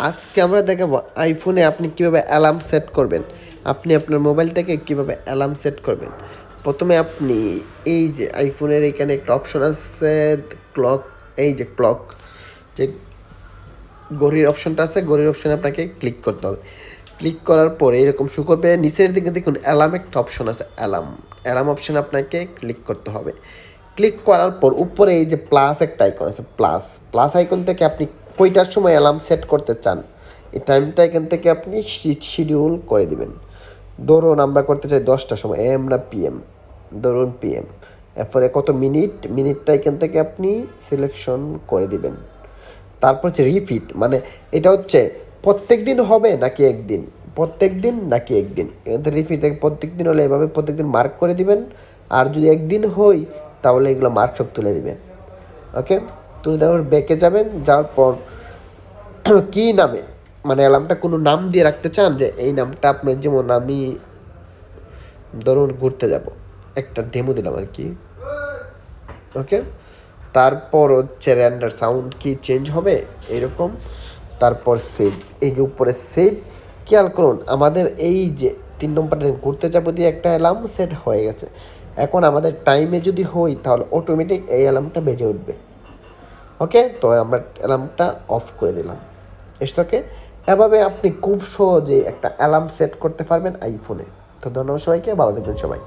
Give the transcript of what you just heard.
আজকে আমরা দেখাবো আইফোনে আপনি কীভাবে অ্যালার্ম সেট করবেন। আপনি আপনার মোবাইল থেকে কীভাবে অ্যালার্ম সেট করবেন। প্রথমে আপনি এই যে আইফোনের এখানে একটা অপশন আছে ক্লক, এই যে ক্লক, যে ঘড়ির অপশনটা আছে, ঘড়ির অপশনে আপনাকে ক্লিক করতে হবে। ক্লিক করার পরে এরকম শো করবে, নিচের দিকে দেখুন অ্যালার্ম একটা অপশন আছে, অ্যালার্ম অপশনে আপনাকে ক্লিক করতে হবে। ক্লিক করার পর উপরে এই যে প্লাস একটা আইকন আছে, প্লাস আইকন থেকে আপনি কয়টার সময় অ্যালার্ম সেট করতে চান এই টাইমটা এখান থেকে আপনি শিডিউল করে দিবেন। ধরুন আমরা করতে চাই 10টার সময়, এম না পিএম, ধরুন পিএম। এরপরে কত মিনিটটা এখান থেকে আপনি সিলেকশন করে দিবেন। তারপর হচ্ছে রিপিট, মানে এটা হচ্ছে প্রত্যেক দিন হবে নাকি একদিন, এখান রিপিট থেকে প্রত্যেক দিন হলে এভাবে প্রত্যেক দিন মার্ক করে দিবেন। আর যদি একদিন হই তাহলে এগুলো মার্ক সব তুলে দিবেন। ওকে, তুলে দেওয়ার ব্যাকে যাবেন, যাওয়ার পর কী নামে, মানে অ্যালার্মটা কোনো নাম দিয়ে রাখতে চান, যে এই নামটা আপনার, যেমন আমি ধরুন ঘুরতে যাব, একটা ডেমো দিলাম আর কি। ওকে, তারপর হচ্ছে র্যান্ডার সাউন্ড কি চেঞ্জ হবে এরকম। তারপর সেভ, এই যে উপরে সেভ, খেয়াল করুন আমাদের এই যে 3 নম্বরটা ঘুরতে যাবো দিয়ে একটা অ্যালার্ম সেট হয়ে গেছে। এখন আমাদের টাইমে যদি হই তাহলে অটোমেটিক এই অ্যালার্মটা বেজে উঠবে। ওকে, তো আমরা অ্যালার্মটা অফ করে দিলাম। ওকে, এভাবে আপনি খুব সহজে একটা অ্যালার্ম সেট করতে পারবেন আইফোনে। তো ধন্যবাদ সবাইকে, ভালো থাকবেন সবাই।